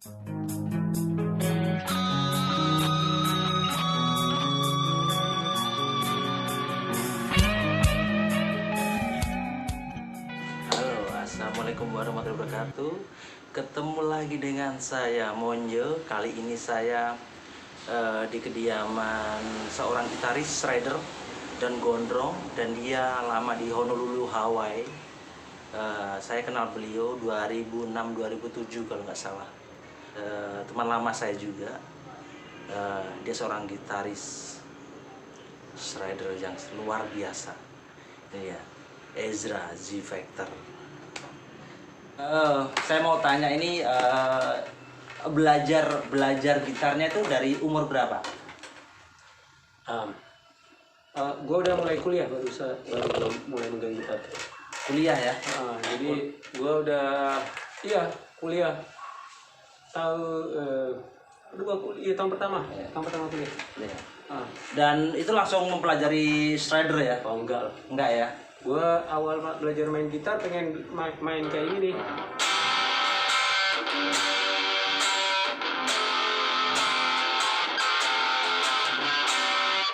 Halo, assalamualaikum warahmatullahi wabarakatuh. Ketemu lagi dengan saya Monjo. Kali ini saya di kediaman seorang gitaris Shredder dan Gondrong, dan dia lama di Honolulu, Hawaii. Saya kenal beliau 2006-2007 kalau nggak salah. Teman lama saya juga. Dia seorang gitaris Shredder yang luar biasa. Ini ya, Ezra Z Factor. Saya mau tanya ini, belajar gitarnya itu dari umur berapa? Gue udah mulai kuliah baru mulai megang gitar. Kuliah ya? Jadi gue udah kuliah tahun pertama kuliah. Iya. Dan itu langsung mempelajari Shredder ya? Oh enggak lah. Enggak ya? Gue awal belajar main gitar pengen main kayak ini nih.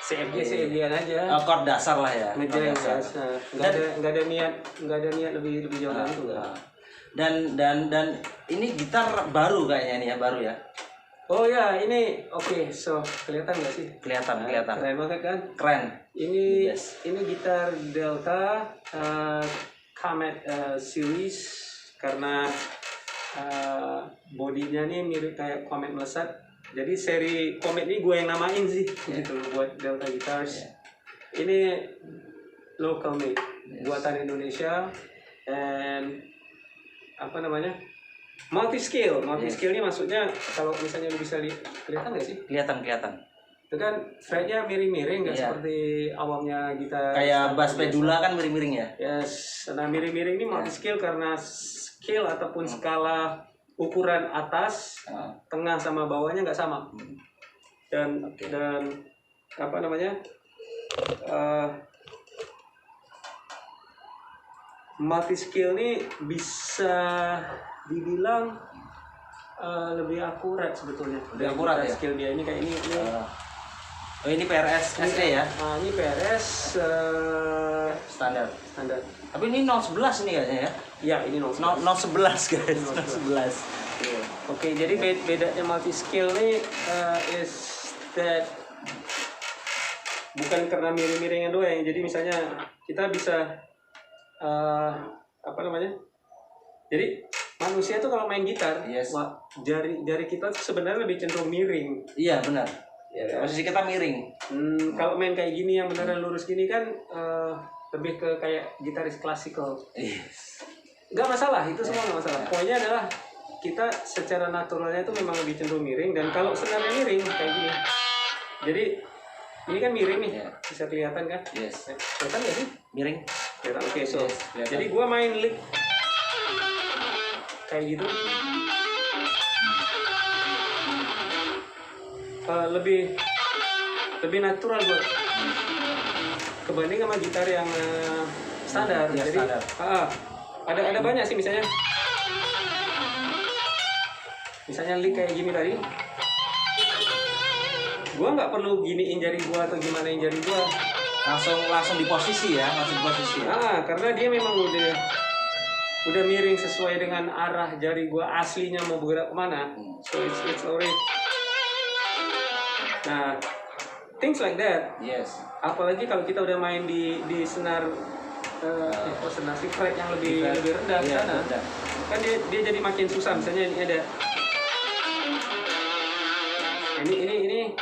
CFG-an aja. Chord dasar lah ya. Ngejreng Chord dasar. biasa. Nggak ada niat lebih jauh dari itu lah. Dan ini gitar baru kayaknya nih ya, baru ya? Oh ya, ini oke. So, kelihatan nggak sih? Kelihatan. Keren banget kan? Keren. Ini Yes. ini gitar Delta Comet series, karena bodinya nih mirip kayak Comet melesat. Jadi seri Comet ini gue yang namain sih, gitu buat Delta Guitars. Ini local made, buatan Indonesia, and apa namanya? Multi skill ini maksudnya kalau misalnya lu bisa kelihatan nggak sih? Kelihatan. Itu kan fretnya miring-miring, nggak seperti awamnya gitar Kayak bass pedula kan miring-miring ya? Yes, nah miring-miring ini multi skill karena skill ataupun skala ukuran atas, tengah sama bawahnya nggak sama. Dan apa namanya? Multi skill ini bisa dibilang lebih akurat sebetulnya. Lebih akurat ya? Skill dia ini kayak ini. Oh, ini PRS SD ya? Ini PRS Standar. Tapi ini 011 ini kayaknya ya? Ya, ini 011. 011 guys, 011. Oke, jadi bedanya multi skill nih is that bukan karena miring-miringnya doang. Jadi misalnya kita bisa apa namanya? Jadi manusia tuh kalau main gitar, jari kita sebenarnya lebih cenderung miring. Iya benar. Ya, kan? Posisi kita miring. Kalau main kayak gini yang beneran lurus gini kan lebih ke kayak gitaris klasikal. Nggak masalah, itu semua nggak masalah. Poinnya adalah kita secara naturalnya itu memang lebih cenderung miring, dan kalau senarnya miring kayak gini. Jadi ini kan miring nih, bisa kelihatan kan? Yes. Kelihatan nggak sih? Miring. Kelihatan. Oke, so Kelihatan. jadi gua main lick kayak gitu. Lebih natural gue kebanding sama gitar yang standar. Ya, jadi standar. Ada banyak sih, misalnya lick kayak gini tadi, gue nggak perlu giniin jari gue atau gimana jari gue, langsung di posisi ya, karena dia memang udah miring sesuai dengan arah jari gue aslinya mau bergerak kemana. So it's already. Nah, things like that. Yes. Apalagi kalau kita udah main di senar senar si fret yang lebih rendah ke sana, kan dia jadi makin susah. Misalnya ini ada ini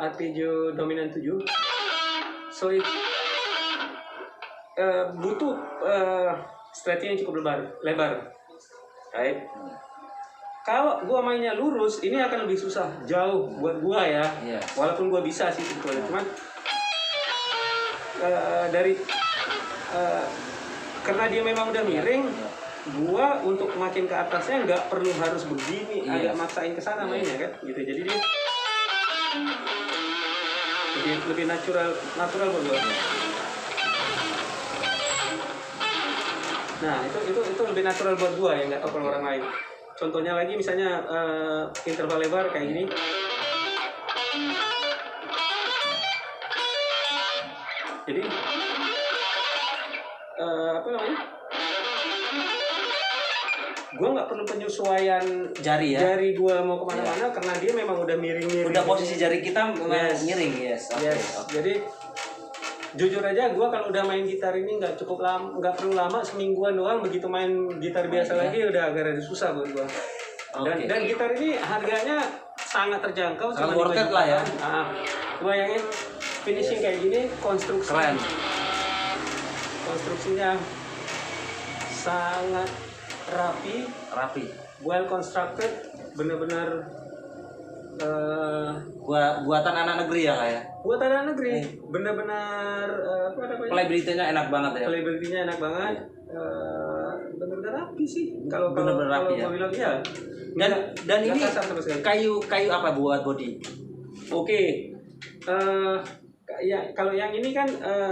arpeggio dominan 7. So butuh stretching yang cukup lebar. Right? Kalau gua mainnya lurus, ini akan lebih susah jauh buat gua ya. Walaupun gua bisa sih sebetulnya, cuman karena dia memang udah miring, gua untuk makin ke atasnya nggak perlu harus begini, agak maksain ke sana mainnya kan, gitu. Jadi dia lebih natural buat gua. Nah itu lebih natural buat gua ya, nggak tahu kalau orang lain. contohnya lagi misalnya interval lebar kayak gini. Jadi apa namanya? Gua nggak perlu penyesuaian Jari ya. jari gua mau kemana-mana karena dia memang udah miring-miring. Udah posisi jari kita Yes. miring, yes. Oke. Yes. Jadi jujur aja gua kalau udah main gitar ini nggak cukup lama, nggak perlu lama, semingguan doang. Begitu main gitar biasa Iya. lagi udah agak rada susah buat gua. Oke. Dan gitar ini harganya sangat terjangkau, Sangat cuma worth 5 it lah ya. jutaan. Gua bayangin finishing kayak gini, Keren. konstruksinya sangat rapi, Rapi. well constructed, bener-bener Buatan anak negeri ya, Kak ya. buat anak negeri, bener-bener apa namanya? Playability-nya enak banget ya. Playability-nya enak banget. Bener-bener rapi sih. Kalau Bener-bener rapi ya. gua bilang iya. Dan ini Nggak kasar sama sekali. kayu apa buat body? Oke. Ya kalau yang ini kan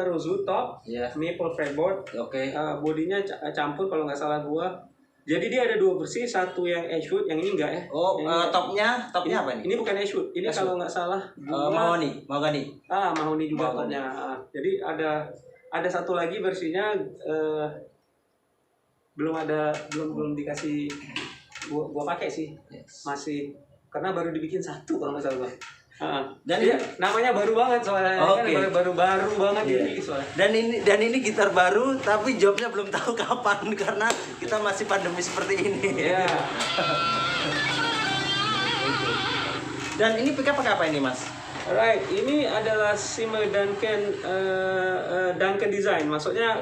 rosewood top, Iya. maple fretboard, Oke. bodinya campur kalau nggak salah gua. Jadi dia ada dua versi, satu yang ashwood, yang ini enggak ya. Oh, Yang ini topnya apa ini? Ini bukan ashwood, ini Ashwood. kalau nggak salah Mahoni. mahoni juga Mahoni. topnya. Jadi ada satu lagi versinya belum dikasih gua pakai sih. Yes. Masih karena baru dibikin satu kalau nggak salah. Dan Iya, namanya baru banget soalnya. Oke. Kan baru banget Iya. jadi soalnya. Dan ini gitar baru tapi jobnya belum tahu kapan karena kita masih pandemi seperti ini. Iya. Dan ini pickup pakai apa ini, Mas? Alright, ini adalah Seymour Duncan Duncan Design. Maksudnya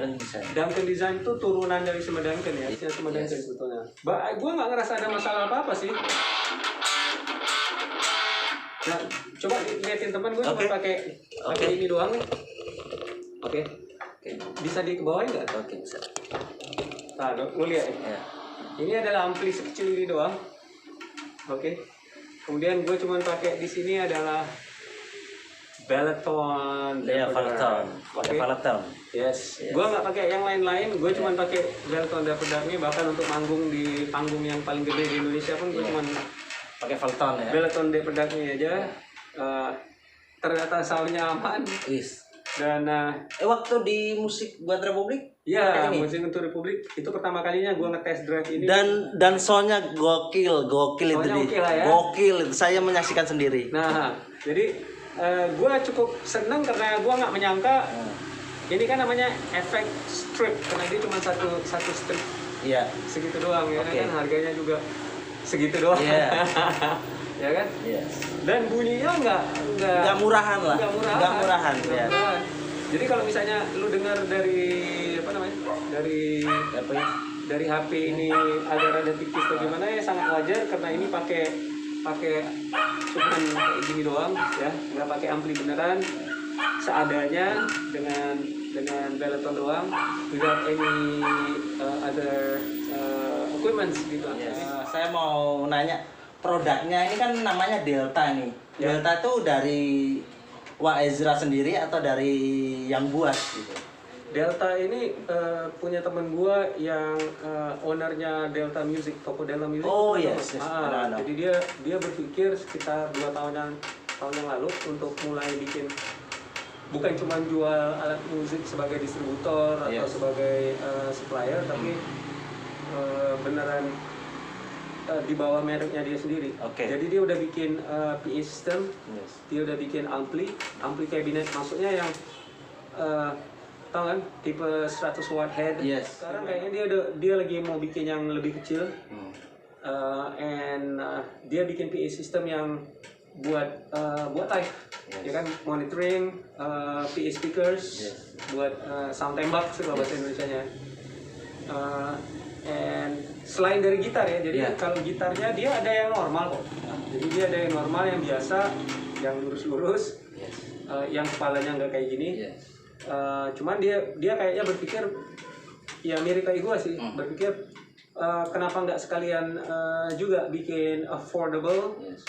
Duncan Design itu turunan dari Seymour Duncan ya. Seymour Duncan sebetulnya. Gue nggak ngerasa ada masalah apa-apa sih. Nah, coba liatin teman gue cuma Oke. pakai ini doang nih. Oke. Bisa dikebawain nggak? Oke, bisa. Nah, lu lihat ya. Ya. Ini adalah ampli sekecil ini doang. Oke. Kemudian gue cuma pakai di sini adalah Balaton. Ya, Valeton. Pakai Valeton. Yes. Yes. Gue nggak pakai yang lain-lain. Gue cuma pakai Balaton Dapper ini. Bahkan untuk manggung di panggung yang paling gede di Indonesia pun gue cuma Pakai Valeton ya. Balaton Dapper aja. Ternyata soundnya aman. Wis. Dan Waktu di musik buat Republik ya, pakai ini? musik untuk Republik itu pertama kalinya gue ngetes drive ini. dan soundnya gokil itu Soundnya di oke lah ya. gokil itu saya menyaksikan sendiri. Nah, jadi gue cukup seneng karena gue nggak menyangka ini kan namanya efek strip karena dia cuma satu strip Iya. segitu doang ya Oke. kan harganya juga segitu doang. Iya. Ya kan? Yes. Dan bunyinya Nggak murahan lah. nggak murahan. Nggak murahan, Nggak ya. murahan. Jadi kalau misalnya lu dengar dari apa namanya? Apa ya? Dari HP ini agak rada tipis atau gimana ya sangat wajar karena ini pakai cuman kayak gini doang ya, nggak pakai ampli beneran, seadanya dengan Balaton doang, without any other equipments gitu. Saya mau nanya produknya ini kan namanya Delta nih. Ya. Delta itu dari Wak Ezra sendiri atau dari yang buat gitu? Delta ini punya temen gua yang ownernya Delta Music, toko Delta Music. Oh, yes. Ada. Jadi dia berpikir sekitar 2 tahun yang lalu untuk mulai bikin bukan cuma jual alat musik sebagai distributor atau Yes. sebagai supplier, tapi beneran di bawah mereknya dia sendiri. Oke. Jadi dia udah bikin PA system, Yes. dia udah bikin ampli cabinet, maksudnya yang tau kan tipe 100 watt head. Yes. Sekarang kayaknya dia lagi mau bikin yang lebih kecil. Dia bikin PA system yang buat live, Yes. ya kan, monitoring, PA speakers, Yes. buat sound tembak sih kalau bahasa Indonesianya. And selain dari gitar ya, jadi Yeah. kalau gitarnya dia ada yang normal kok. Jadi dia ada yang normal, yang biasa, yang lurus-lurus, Yes. yang kepalanya nggak kayak gini. Yes. Cuman dia kayaknya berpikir ya mirip kayak gue sih, berpikir kenapa nggak sekalian juga bikin affordable, Yes.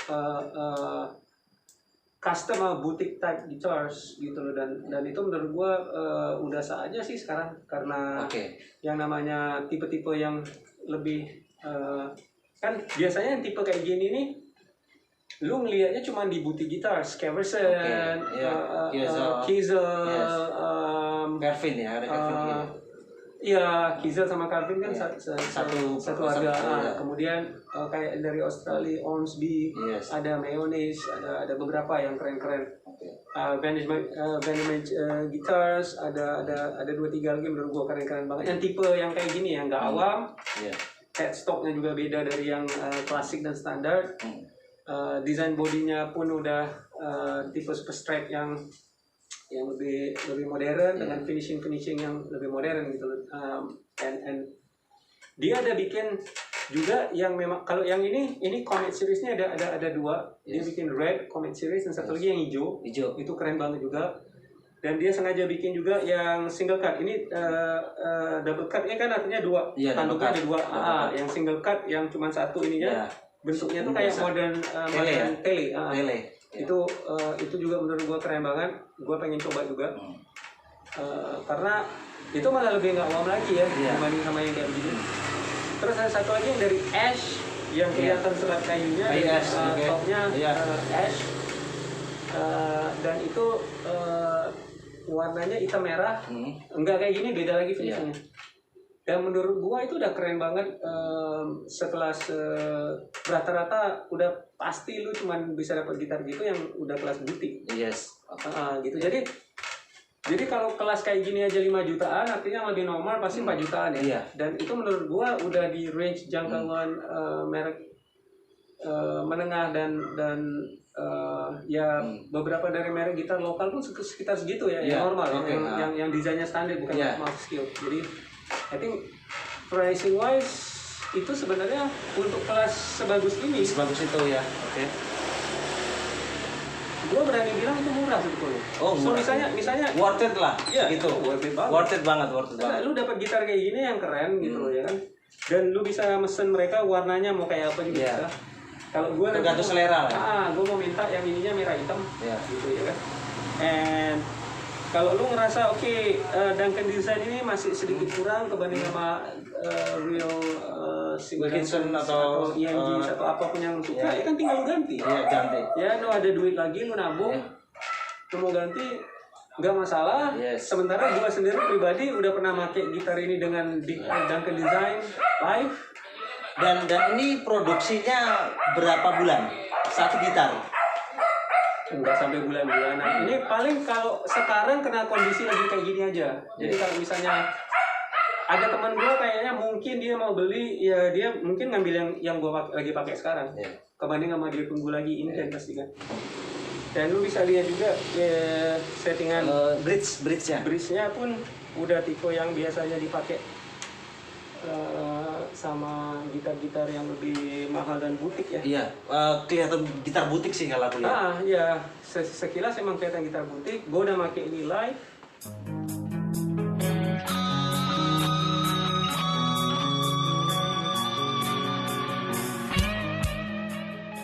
custom boutique type guitars gitu loh, dan itu menurut gue udah saatnya sih sekarang karena Oke. yang namanya tipe-tipe yang lebih kan biasanya yang tipe kayak gini nih lu ngelihatnya cuma di butik gitar, Scaverson, Kiesel, Kelvin ya, ada Kelvin gitu. Iya, Kiesel sama Calvin kan satu harga. ya. Kemudian kayak dari Australia, Ormsby, Yes. ada Mayonnaise, ada beberapa yang keren-keren. Vantage Guitars, ada 2-3 lagi menurut gua keren-keren banget. Yang tipe yang kayak gini yang nggak awam, headstocknya juga beda dari yang klasik dan standar. Desain bodinya pun udah tipe super strike yang lebih modern dengan finishing yang lebih modern gitu. And dia ada bikin juga yang memang kalau yang ini Comet seriesnya ada 2. Dia bikin red Comet series dan satu lagi yang hijau. Itu keren banget juga. Dan dia sengaja bikin juga yang single cut. Ini double cut ini kan artinya 2. Tanduknya ada 2. Yang single cut yang cuma satu ininya. Bentuknya tuh kayak modern tele. Itu juga menurut gua keren banget. Gua pengen coba juga. Karena itu malah lebih nggak awam lagi ya dibanding sama yang kayak begini. Terus ada satu lagi yang dari ash yang kelihatan serat kayunya, topnya ash, dan itu warnanya hitam merah, enggak kayak gini, beda lagi finishnya. Dan menurut gua itu udah keren banget. Sekelas rata-rata udah pasti lu cuman bisa dapat gitar gitu yang udah kelas butik. Gitu. Jadi kalau kelas kayak gini aja 5 jutaan, artinya yang lebih normal pasti 4 jutaan ya. Dan itu menurut gua udah di range jangkauan merek menengah dan beberapa dari merek gitar lokal pun sekitar segitu ya, yang normal, yang desainnya standar bukan mouse skill. Jadi I think pricing wise itu sebenarnya untuk kelas sebagus itu ya. Gue berani bilang itu murah sebetulnya. Misalnya worth it lah. Gitu. Worth it banget. Lu dapat gitar kayak gini yang keren gitu loh ya kan. Dan lu bisa mesen mereka warnanya mau kayak apa juga bisa. Kalau gue tergantung selera lah. Gue mau minta yang ininya merah hitam gitu ya kan. And kalau lu ngerasa Duncan Design ini masih sedikit kurang kebanding sama real Wilkinson atau EMG atau apapun yang lu suka, ya kan tinggal lu ganti. Ganti. Ya, lu ada duit lagi, lu nabung, lu mau ganti, nggak masalah. Sementara gua sendiri pribadi udah pernah pakai gitar ini dengan Duncan Design live. Dan ini produksinya berapa bulan? Satu gitar? Enggak sampai bulan-bulanan. Ini paling kalau sekarang kena kondisi lagi kayak gini aja. Jadi kalau misalnya ada teman gue kayaknya mungkin dia mau beli, ya dia mungkin ngambil yang gue lagi pakai sekarang. Kebanding sama dia tunggu lagi ini kan pasti kan. Dan lu bisa lihat juga settingan bridge-nya pun udah tipe yang biasanya dipakai sama gitar-gitar yang lebih mahal dan butik ya. Kelihatan gitar butik sih kalau aku lihat. Sekilas emang kelihatan gitar butik. Gue udah pakai ini live.